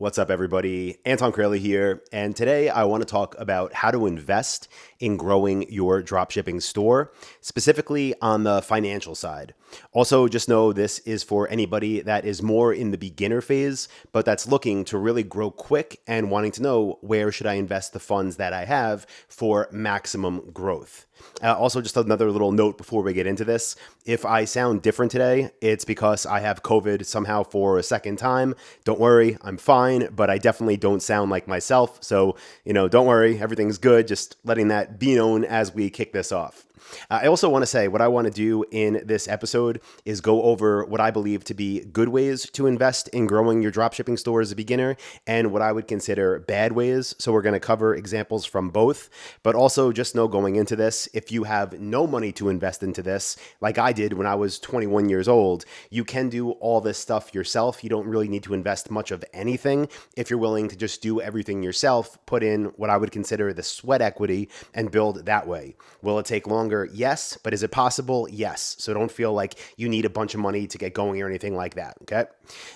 What's up, everybody? Anton Kraly here, and today I want to talk about how to invest in growing your dropshipping store, specifically on the financial side. Also, just know this is for anybody that is more in the beginner phase, but that's looking to really grow quick and wanting to know where should I invest the funds that I have for maximum growth. Also, just another little note before we get into this. If I sound different today, it's because I have COVID somehow for a second time. Don't worry, I'm fine, but I definitely don't sound like myself. So, don't worry, everything's good. Just letting that be known as we kick this off. I also want to say what I want to do in this episode is go over what I believe to be good ways to invest in growing your dropshipping store as a beginner and what I would consider bad ways. So we're going to cover examples from both, but also just know going into this, if you have no money to invest into this, like I did when I was 21 years old, you can do all this stuff yourself. You don't really need to invest much of anything if you're willing to just do everything yourself, put in what I would consider the sweat equity and build that way. Will it take longer? Yes. But is it possible? Yes. So don't feel like you need a bunch of money to get going or anything like that. Okay.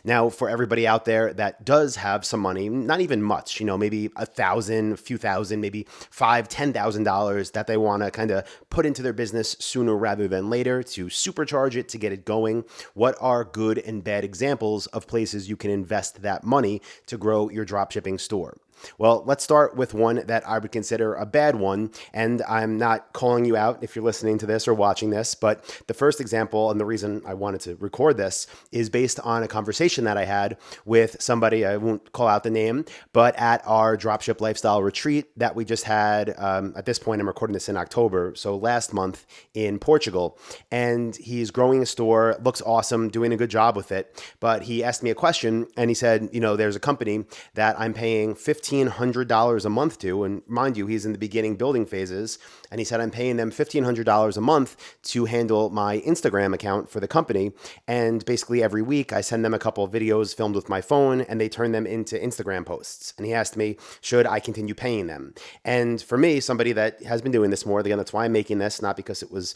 Now, for everybody out there that does have some money, not even much, maybe $1,000, a few thousand, maybe $5,000, $10,000 that they want to kind of put into their business sooner rather than later to supercharge it, to get it going. What are good and bad examples of places you can invest that money to grow your dropshipping store? Well, let's start with one that I would consider a bad one, and I'm not calling you out if you're listening to this or watching this, but the first example and the reason I wanted to record this is based on a conversation that I had with somebody, I won't call out the name, but at our Dropship Lifestyle Retreat that we just had, at this point I'm recording this in October, so last month in Portugal, and he's growing a store, looks awesome, doing a good job with it, but he asked me a question and he said, there's a company that I'm paying $1,500 a month to, and mind you, he's in the beginning building phases, and he said, I'm paying them $1,500 a month to handle my Instagram account for the company, and basically every week I send them a couple of videos filmed with my phone, and they turn them into Instagram posts, and he asked me, should I continue paying them? And for me, somebody that has been doing this more, again, that's why I'm making this, not because it was,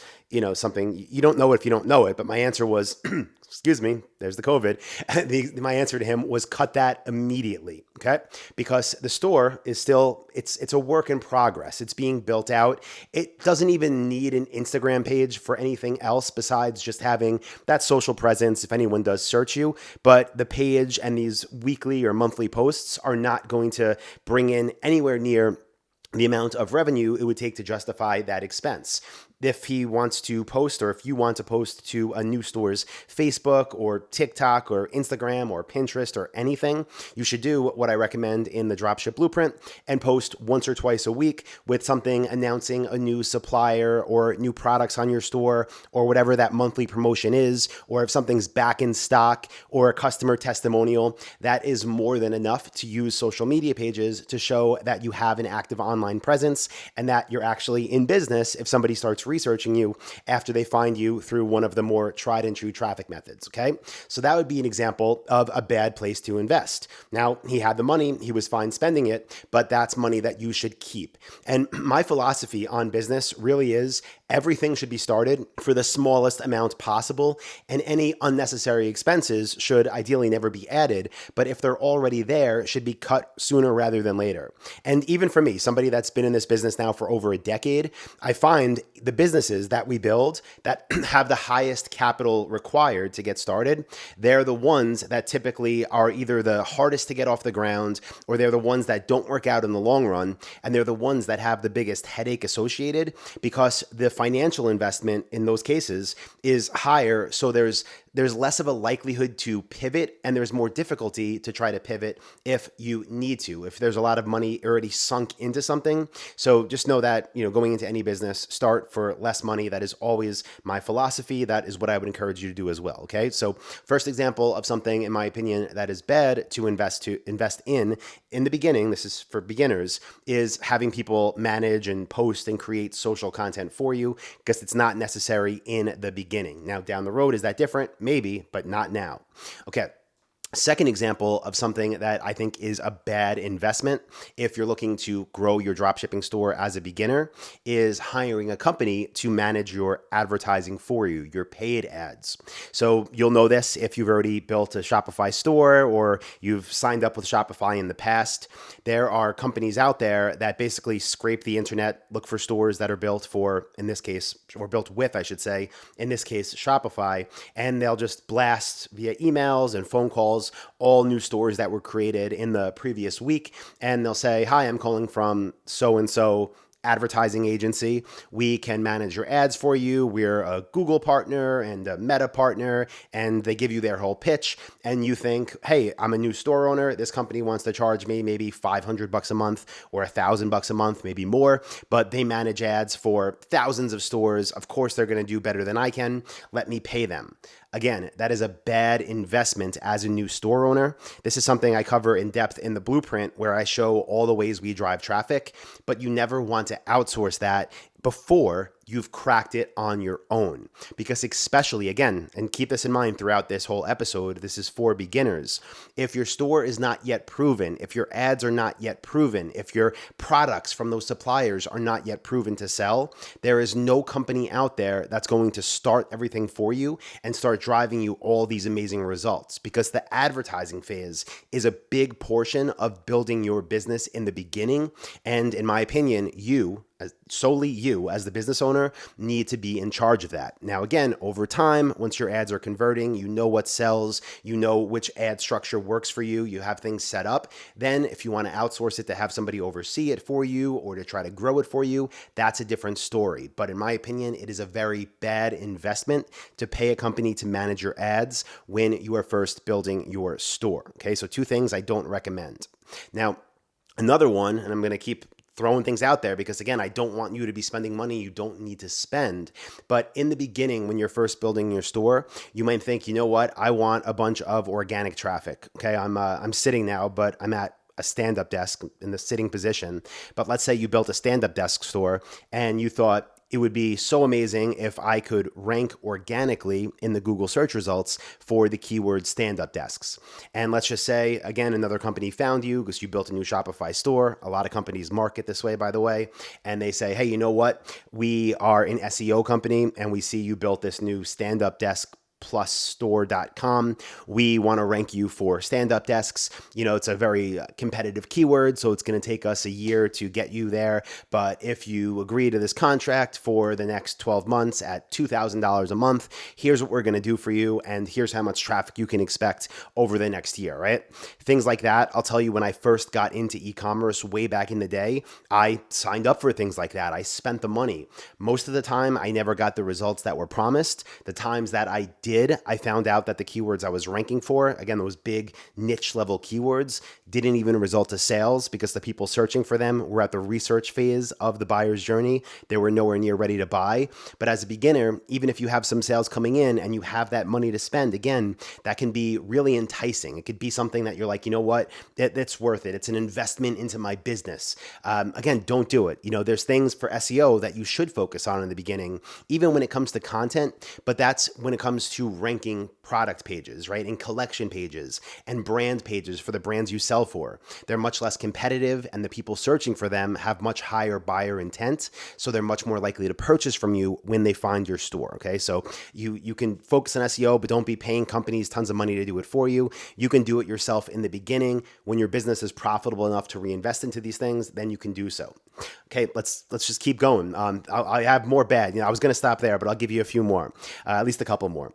something, you don't know it if you don't know it, but my answer was, excuse me, there's the COVID. My answer to him was cut that immediately, okay? Because the store is still, it's a work in progress. It's being built out. It doesn't even need an Instagram page for anything else besides just having that social presence if anyone does search you. But the page and these weekly or monthly posts are not going to bring in anywhere near the amount of revenue it would take to justify that expense. If he wants to post, or if you want to post to a new store's Facebook or TikTok or Instagram or Pinterest or anything, you should do what I recommend in the Dropship Blueprint and post once or twice a week with something announcing a new supplier or new products on your store or whatever that monthly promotion is, or if something's back in stock or a customer testimonial. That is more than enough to use social media pages to show that you have an active online presence and that you're actually in business if somebody starts researching you after they find you through one of the more tried and true traffic methods, okay? So that would be an example of a bad place to invest. Now, he had the money, he was fine spending it, but that's money that you should keep. And my philosophy on business really is everything should be started for the smallest amount possible, and any unnecessary expenses should ideally never be added, but if they're already there, should be cut sooner rather than later. And even for me, somebody that's been in this business now for over a decade, I find the businesses that we build that have the highest capital required to get started, they're the ones that typically are either the hardest to get off the ground, or they're the ones that don't work out in the long run, and they're the ones that have the biggest headache associated because the financial investment in those cases is higher, so there's less of a likelihood to pivot, and there's more difficulty to try to pivot if you need to, if there's a lot of money already sunk into something. So just know that, going into any business, start for less money. That is always my philosophy. That is what I would encourage you to do as well. Okay. So first example of something, in my opinion, that is bad to invest in the beginning, this is for beginners, is having people manage and post and create social content for you, because it's not necessary in the beginning. Now, down the road, is that different? Maybe, but not now. Okay. Second example of something that I think is a bad investment if you're looking to grow your dropshipping store as a beginner is hiring a company to manage your advertising for you, your paid ads. So you'll know this if you've already built a Shopify store or you've signed up with Shopify in the past. There are companies out there that basically scrape the internet, look for stores that are built for, in this case, or built with, I should say, in this case, Shopify, and they'll just blast via emails and phone calls all new stores that were created in the previous week. And they'll say, hi, I'm calling from so-and-so advertising agency. We can manage your ads for you. We're a Google partner and a Meta partner. And they give you their whole pitch. And you think, hey, I'm a new store owner. This company wants to charge me maybe $500 a month or $1,000 a month, maybe more. But they manage ads for thousands of stores. Of course, they're going to do better than I can. Let me pay them. Again, that is a bad investment as a new store owner. This is something I cover in depth in the blueprint where I show all the ways we drive traffic, but you never want to outsource that before you've cracked it on your own. Because especially, again, and keep this in mind throughout this whole episode, this is for beginners. If your store is not yet proven, if your ads are not yet proven, if your products from those suppliers are not yet proven to sell, there is no company out there that's going to start everything for you and start driving you all these amazing results. Because the advertising phase is a big portion of building your business in the beginning. And in my opinion, solely you as the business owner need to be in charge of that. Now, again, over time, once your ads are converting, you know what sells, you know which ad structure works for you, you have things set up. Then if you want to outsource it to have somebody oversee it for you or to try to grow it for you, that's a different story. But in my opinion, it is a very bad investment to pay a company to manage your ads when you are first building your store. Okay, so two things I don't recommend. Now, another one, and I'm going to keep throwing things out there because, again, I don't want you to be spending money you don't need to spend. But in the beginning, when you're first building your store, you might think, you know what, I want a bunch of organic traffic. Okay, I'm sitting now, but I'm at a stand-up desk in the sitting position. But let's say you built a stand-up desk store and you thought, it would be so amazing if I could rank organically in the Google search results for the keyword stand-up desks. And let's just say, again, another company found you because you built a new Shopify store. A lot of companies market this way, by the way. And they say, hey, you know what? We are an SEO company and we see you built this new stand-up desk plus store.com. We want to rank you for stand-up desks. You know, it's a very competitive keyword, so it's going to take us a year to get you there. But if you agree to this contract for the next 12 months at $2,000 a month, here's what we're going to do for you, and here's how much traffic you can expect over the next year, right? Things like that. I'll tell you, when I first got into e-commerce way back in the day, I signed up for things like that. I spent the money. Most of the time, I never got the results that were promised. The times that I did, I found out that the keywords I was ranking for, again, those big niche level keywords, didn't even result to sales because the people searching for them were at the research phase of the buyer's journey. They were nowhere near ready to buy. But as a beginner, even if you have some sales coming in and you have that money to spend, again, that can be really enticing. It could be something that you're like, you know what, that's worth it. It's an investment into my business. Again, don't do it. You know, there's things for SEO that you should focus on in the beginning, even when it comes to content, but that's when it comes to ranking product pages, right? And collection pages and brand pages for the brands you sell for. They're much less competitive and the people searching for them have much higher buyer intent. So they're much more likely to purchase from you when they find your store. Okay. So you can focus on SEO, but don't be paying companies tons of money to do it for you. You can do it yourself in the beginning. When your business is profitable enough to reinvest into these things, then you can do so. Okay, let's just keep going. I have more bad. You know, I was going to stop there, but I'll give you a few more, at least a couple more.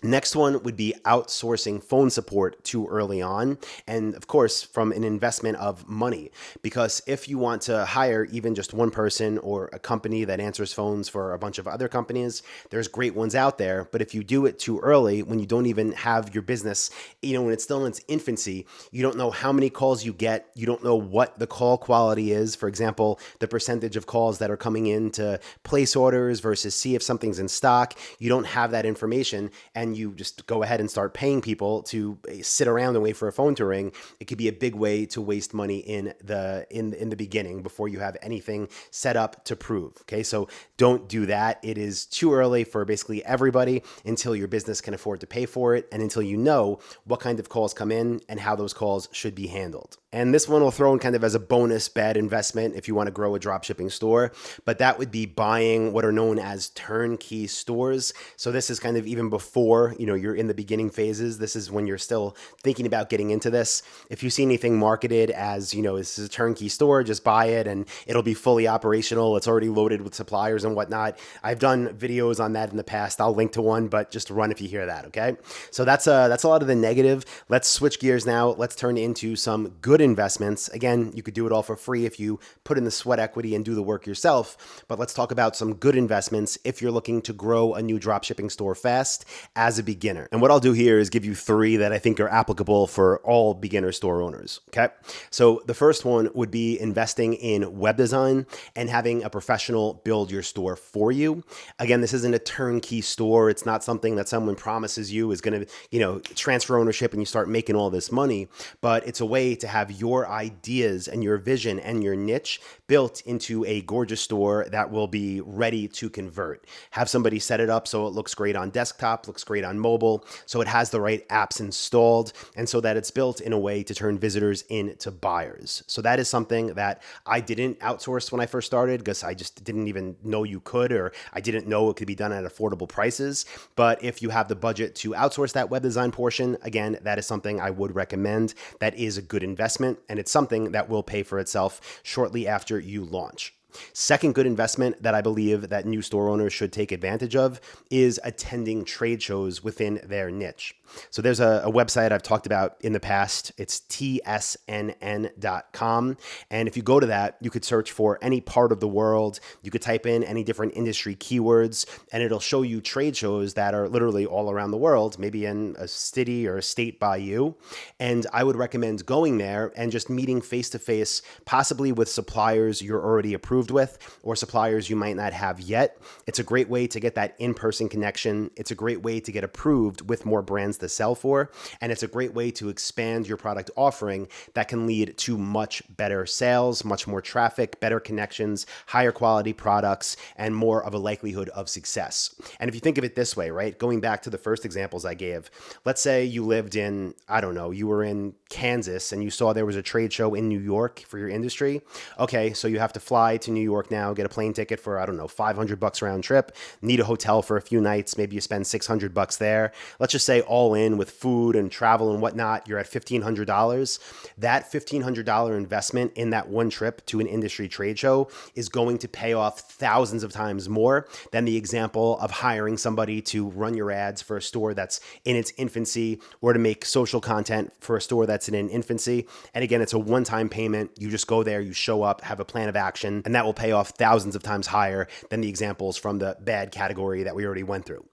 Next one would be outsourcing phone support too early on. And of course, from an investment of money, because if you want to hire even just one person or a company that answers phones for a bunch of other companies, there's great ones out there. But if you do it too early, when you don't even have your business, you know, when it's still in its infancy, you don't know how many calls you get. You don't know what the call quality is. For example, the percentage of calls that are coming in to place orders versus see if something's in stock. You don't have that information. And then you just go ahead and start paying people to sit around and wait for a phone to ring, it could be a big way to waste money in the beginning before you have anything set up to prove. Okay, so don't do that. It is too early for basically everybody until your business can afford to pay for it and until you know what kind of calls come in and how those calls should be handled. And this one will throw in kind of as a bonus bad investment if you want to grow a dropshipping store, but that would be buying what are known as turnkey stores. So this is kind of even before, you're in the beginning phases. This is when you're still thinking about getting into this. If you see anything marketed as, this is a turnkey store, just buy it and it'll be fully operational. It's already loaded with suppliers and whatnot. I've done videos on that in the past. I'll link to one, but just run if you hear that. Okay. So that's a lot of the negative. Let's switch gears now. Let's turn into some good investments. Again, you could do it all for free if you put in the sweat equity and do the work yourself, but let's talk about some good investments if you're looking to grow a new dropshipping store fast as a beginner. And what I'll do here is give you 3 that I think are applicable for all beginner store owners. Okay. So the first one would be investing in web design and having a professional build your store for you. Again, this isn't a turnkey store. It's not something that someone promises you is going to, transfer ownership and you start making all this money, but it's a way to have your ideas and your vision and your niche built into a gorgeous store that will be ready to convert. Have somebody set it up so it looks great on desktop, looks great on mobile, so it has the right apps installed, and so that it's built in a way to turn visitors into buyers. So that is something that I didn't outsource when I first started because I just didn't even know you could, or I didn't know it could be done at affordable prices. But if you have the budget to outsource that web design portion, again, that is something I would recommend. That is a good investment, and it's something that will pay for itself shortly after you launch. Second good investment that I believe that new store owners should take advantage of is attending trade shows within their niche. So there's a website I've talked about in the past. It's tsnn.com. And if you go to that, you could search for any part of the world. You could type in any different industry keywords, and it'll show you trade shows that are literally all around the world, maybe in a city or a state by you. And I would recommend going there and just meeting face to face, possibly with suppliers you're already approved with or suppliers you might not have yet. It's a great way to get that in-person connection. It's a great way to get approved with more brands to sell for. And it's a great way to expand your product offering that can lead to much better sales, much more traffic, better connections, higher quality products, and more of a likelihood of success. And if you think of it this way, right, going back to the first examples I gave, let's say you lived in, you were in Kansas and you saw there was a trade show in New York for your industry. Okay, so you have to fly to New York now, get a plane ticket for, $500 round trip, need a hotel for a few nights, maybe you spend $600 there. Let's just say all in with food and travel and whatnot, you're at $1,500. That $1,500 investment in that one trip to an industry trade show is going to pay off thousands of times more than the example of hiring somebody to run your ads for a store that's in its infancy or to make social content for a store that's in an infancy. And again, it's a one-time payment. You just go there, you show up, have a plan of action, and that will pay off thousands of times higher than the examples from the bad category that we already went through.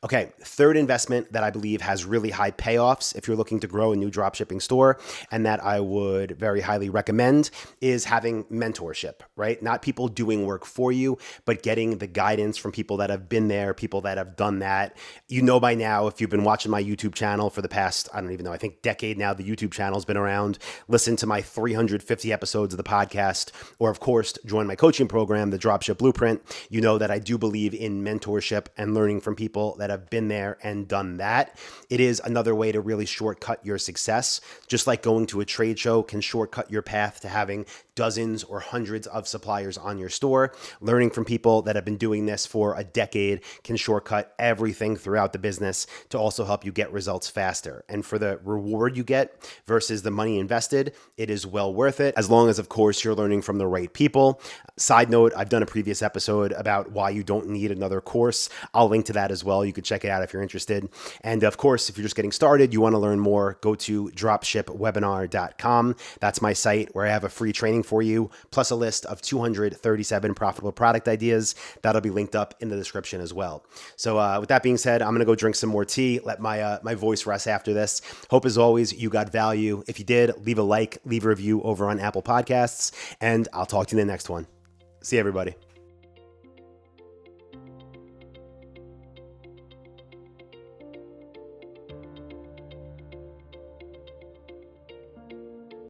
Okay, third investment that I believe has really high payoffs if you're looking to grow a new dropshipping store and that I would very highly recommend is having mentorship, right? Not people doing work for you, but getting the guidance from people that have been there, people that have done that. You know by now, if you've been watching my YouTube channel for the past, I think decade now, the YouTube channel's been around. Listen to my 350 episodes of the podcast, or of course, join my coaching program, the Dropship Blueprint. You know that I do believe in mentorship and learning from people that have been there and done that. It is another way to really shortcut your success. Just like going to a trade show can shortcut your path to having dozens or hundreds of suppliers on your store. Learning from people that have been doing this for a decade can shortcut everything throughout the business to also help you get results faster. And for the reward you get versus the money invested, it is well worth it, as long as, of course, you're learning from the right people. Side note, I've done a previous episode about why you don't need another course. I'll link to that as well. You could check it out if you're interested. And of course, if you're just getting started, you want to learn more, go to dropshipwebinar.com. That's my site where I have a free training for you, plus a list of 237 profitable product ideas. That'll be linked up in the description as well. So with that being said, I'm going to go drink some more tea, let my voice rest after this. Hope as always you got value. If you did, leave a like, leave a review over on Apple Podcasts, and I'll talk to you in the next one. See you, everybody.